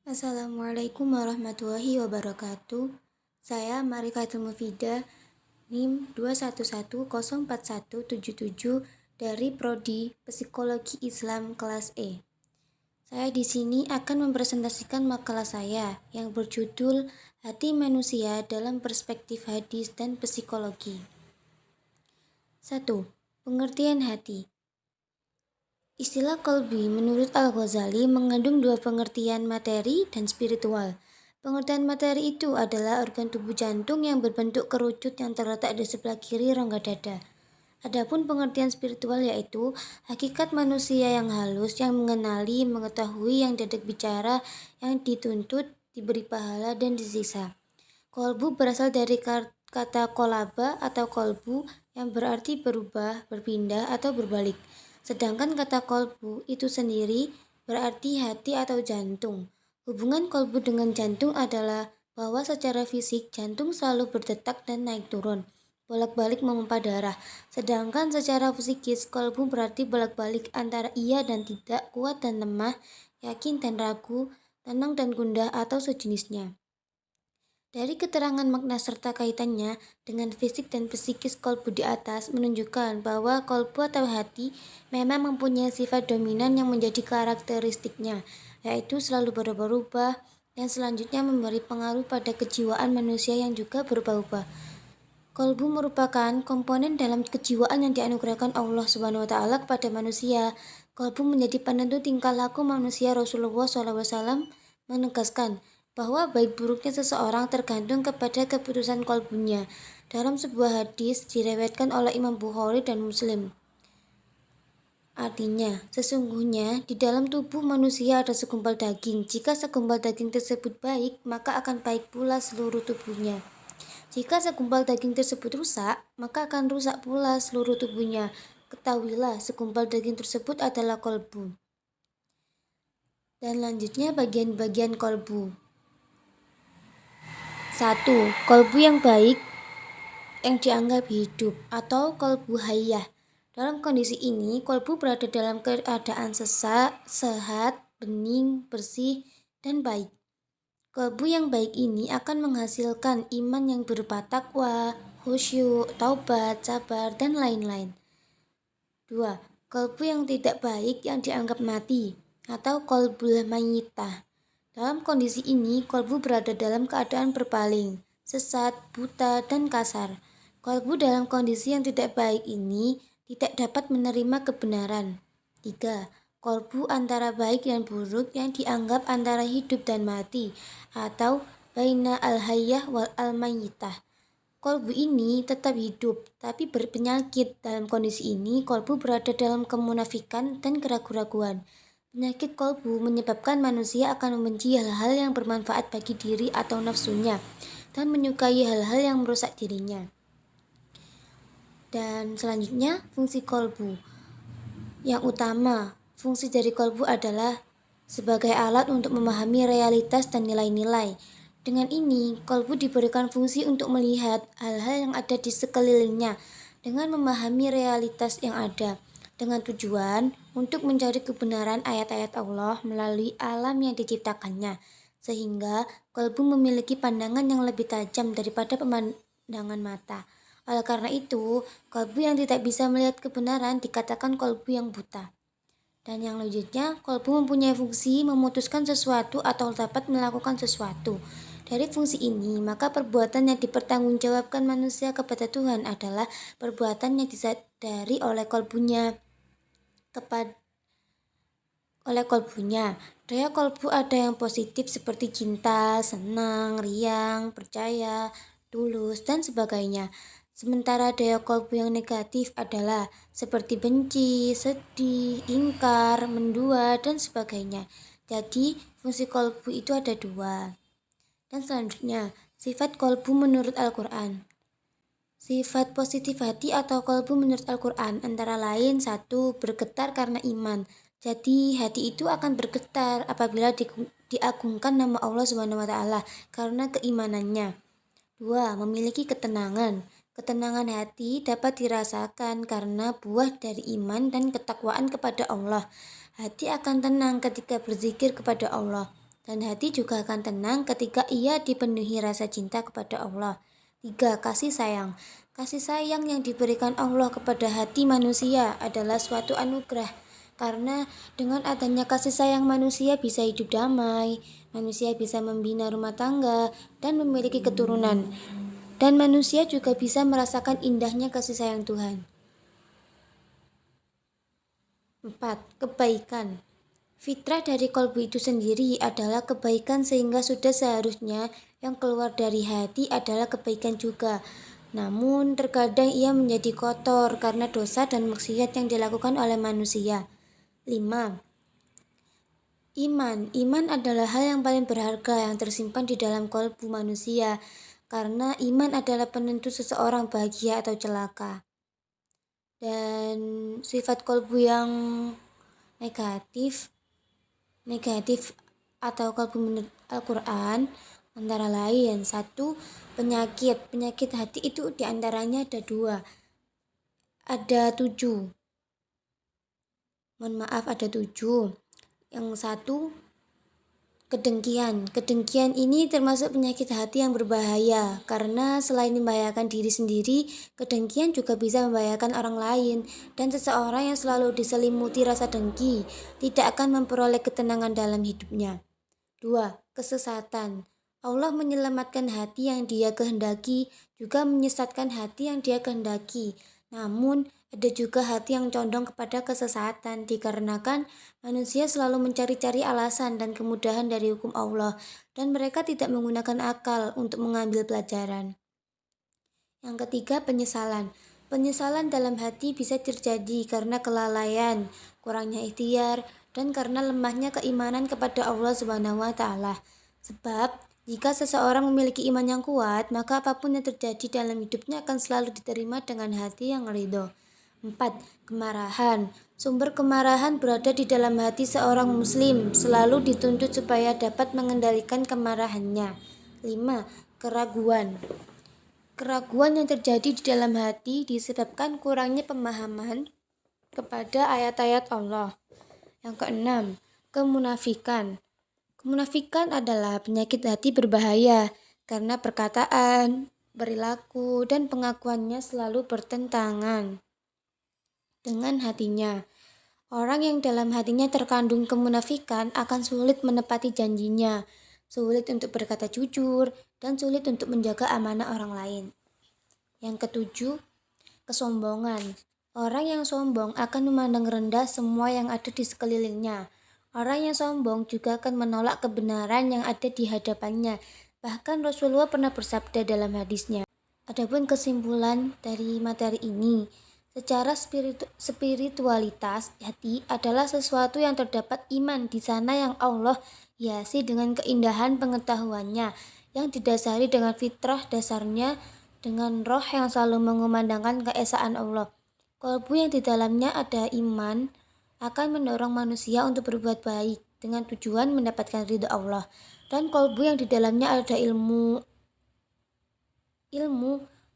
Assalamualaikum warahmatullahi wabarakatuh. Saya Marifatul Mufidah, NIM 211041177 dari Prodi Psikologi Islam kelas E. Saya di sini akan mempresentasikan makalah saya yang berjudul Hati Manusia dalam Perspektif Hadis dan Psikologi. 1. Pengertian hati. Istilah qalbi menurut Al-Ghazali mengandung dua pengertian materi dan spiritual. Pengertian materi itu adalah organ tubuh jantung yang berbentuk kerucut yang terletak di sebelah kiri rongga dada. Adapun pengertian spiritual yaitu hakikat manusia yang halus, yang mengenali, mengetahui, yang diajak bicara, yang dituntut, diberi pahala, dan disiksa. Kolbu berasal dari kata kolaba atau kolbu yang berarti berubah, berpindah, atau berbalik. Sedangkan kata kolbu itu sendiri berarti hati atau jantung. Hubungan kolbu dengan jantung adalah bahwa secara fisik jantung selalu berdetak dan naik turun, bolak-balik memompa darah. Sedangkan secara psikis kolbu berarti bolak-balik antara iya dan tidak, kuat dan lemah, yakin dan ragu, tenang dan gundah atau sejenisnya. Dari keterangan makna serta kaitannya dengan fisik dan psikis kolbu di atas menunjukkan bahwa kolbu atau hati memang mempunyai sifat dominan yang menjadi karakteristiknya, yaitu selalu berubah-ubah dan selanjutnya memberi pengaruh pada kejiwaan manusia yang juga berubah-ubah. Kolbu merupakan komponen dalam kejiwaan yang dianugerahkan Allah SWT kepada manusia. Kolbu menjadi penentu tingkah laku manusia. Rasulullah SAW menegaskan bahwa baik buruknya seseorang tergantung kepada keputusan kolbunya. Dalam sebuah hadis diriwayatkan oleh Imam Bukhari dan Muslim. Artinya, sesungguhnya di dalam tubuh manusia ada segumpal daging. Jika segumpal daging tersebut baik, maka akan baik pula seluruh tubuhnya. Jika segumpal daging tersebut rusak, maka akan rusak pula seluruh tubuhnya. Ketahuilah, segumpal daging tersebut adalah kolbu. Dan lanjutnya bagian-bagian kolbu. 1. Kolbu yang baik yang dianggap hidup atau kolbu hayyah. Dalam kondisi ini, kolbu berada dalam keadaan sehat, bening, bersih, dan baik. Kolbu yang baik ini akan menghasilkan iman yang berupa takwa, khusyuk, taubat, sabar, dan lain-lain. 2. Kolbu yang tidak baik yang dianggap mati atau kolbul mayyitah. Dalam kondisi ini, kolbu berada dalam keadaan berpaling, sesat, buta, dan kasar. Kolbu dalam kondisi yang tidak baik ini tidak dapat menerima kebenaran. 3. Kolbu antara baik dan buruk yang dianggap antara hidup dan mati atau baina al-hayyah wal al-mayyitah. Kolbu ini tetap hidup tapi berpenyakit. Dalam kondisi ini, kolbu berada dalam kemunafikan dan keraguan-raguan. Penyakit kolbu menyebabkan manusia akan membenci hal-hal yang bermanfaat bagi diri atau nafsunya dan menyukai hal-hal yang merusak dirinya. Dan selanjutnya, fungsi kolbu. Yang utama, fungsi dari kolbu adalah sebagai alat untuk memahami realitas dan nilai-nilai. Dengan ini, kolbu diberikan fungsi untuk melihat hal-hal yang ada di sekelilingnya dengan memahami realitas yang ada, dengan tujuan untuk mencari kebenaran ayat-ayat Allah melalui alam yang diciptakannya, sehingga kolbu memiliki pandangan yang lebih tajam daripada pemandangan mata. Oleh karena itu, kolbu yang tidak bisa melihat kebenaran dikatakan kolbu yang buta. Dan yang lanjutnya, kolbu mempunyai fungsi memutuskan sesuatu atau dapat melakukan sesuatu. Dari fungsi ini, maka perbuatan yang dipertanggungjawabkan manusia kepada Tuhan adalah perbuatan yang disadari oleh kolbunya. Daya kolbu ada yang positif seperti cinta, senang, riang, percaya, tulus, dan sebagainya. Sementara daya kolbu yang negatif adalah seperti benci, sedih, ingkar, mendua, dan sebagainya. Jadi, fungsi kolbu itu ada dua. Dan selanjutnya, sifat kolbu menurut Al-Quran. Sifat positif hati atau kolbu menurut Al-Quran antara lain 1. Bergetar karena iman. Jadi hati itu akan bergetar apabila diagungkan nama Allah SWT karena keimanannya. 2. Memiliki ketenangan. Ketenangan hati dapat dirasakan karena buah dari iman dan ketakwaan kepada Allah. Hati akan tenang ketika berzikir kepada Allah. Dan hati juga akan tenang ketika ia dipenuhi rasa cinta kepada Allah. 3. Kasih sayang. Kasih sayang yang diberikan Allah kepada hati manusia adalah suatu anugerah. Karena dengan adanya kasih sayang manusia bisa hidup damai, manusia bisa membina rumah tangga, dan memiliki keturunan. Dan manusia juga bisa merasakan indahnya kasih sayang Tuhan. 4. Kebaikan. Fitrah dari kolbu itu sendiri adalah kebaikan sehingga sudah seharusnya yang keluar dari hati adalah kebaikan juga. Namun terkadang ia menjadi kotor karena dosa dan maksiat yang dilakukan oleh manusia. 5. Iman. Iman adalah hal yang paling berharga yang tersimpan di dalam kolbu manusia karena iman adalah penentu seseorang bahagia atau celaka. Dan sifat kolbu yang negatif atau kalbu menurut Al-Quran antara lain 1. Penyakit hati itu diantaranya ada 2, ada 7, ada 7. Yang 1, kedengkian ini termasuk penyakit hati yang berbahaya karena selain membahayakan diri sendiri, kedengkian juga bisa membahayakan orang lain, dan seseorang yang selalu diselimuti rasa dengki tidak akan memperoleh ketenangan dalam hidupnya. 2. Kesesatan. Allah menyelamatkan hati yang Dia kehendaki, juga menyesatkan hati yang Dia kehendaki. Namun, ada juga hati yang condong kepada kesesatan dikarenakan manusia selalu mencari-cari alasan dan kemudahan dari hukum Allah, dan mereka tidak menggunakan akal untuk mengambil pelajaran. Yang ketiga, penyesalan. Penyesalan dalam hati bisa terjadi karena kelalaian, kurangnya ikhtiar, dan karena lemahnya keimanan kepada Allah Subhanahu wa Ta'ala. Sebab jika seseorang memiliki iman yang kuat, maka apapun yang terjadi dalam hidupnya akan selalu diterima dengan hati yang ridho. 4. Kemarahan. Sumber kemarahan berada di dalam hati seorang muslim, selalu dituntut supaya dapat mengendalikan kemarahannya. 5. Keraguan. Keraguan yang terjadi di dalam hati disebabkan kurangnya pemahaman kepada ayat-ayat Allah. Yang keenam, kemunafikan. Kemunafikan adalah penyakit hati berbahaya karena perkataan, perilaku, dan pengakuannya selalu bertentangan dengan hatinya. Orang yang dalam hatinya terkandung kemunafikan akan sulit menepati janjinya, sulit untuk berkata jujur, dan sulit untuk menjaga amanah orang lain. Yang ketujuh, kesombongan. Orang yang sombong akan memandang rendah semua yang ada di sekelilingnya. Orang yang sombong juga akan menolak kebenaran yang ada di hadapannya. Bahkan Rasulullah pernah bersabda dalam hadisnya. Adapun kesimpulan dari materi ini, secara spiritualitas, hati adalah sesuatu yang terdapat iman di sana yang Allah hiasi dengan keindahan pengetahuannya, yang didasari dengan fitrah dasarnya dengan roh yang selalu mengumandangkan keesaan Allah. Kolbu yang di dalamnya ada iman akan mendorong manusia untuk berbuat baik dengan tujuan mendapatkan ridha Allah. Dan kolbu yang di dalamnya ada ilmu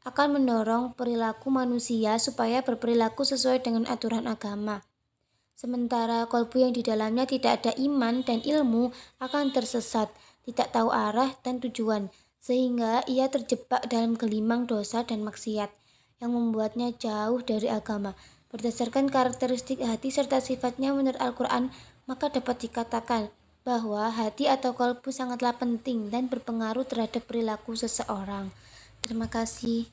akan mendorong perilaku manusia supaya berperilaku sesuai dengan aturan agama. Sementara kolbu yang di dalamnya tidak ada iman dan ilmu akan tersesat, tidak tahu arah dan tujuan, sehingga ia terjebak dalam gelimang dosa dan maksiat yang membuatnya jauh dari agama. Berdasarkan karakteristik hati serta sifatnya menurut Al-Quran, maka dapat dikatakan bahwa hati atau kolbu sangatlah penting dan berpengaruh terhadap perilaku seseorang. Terima kasih.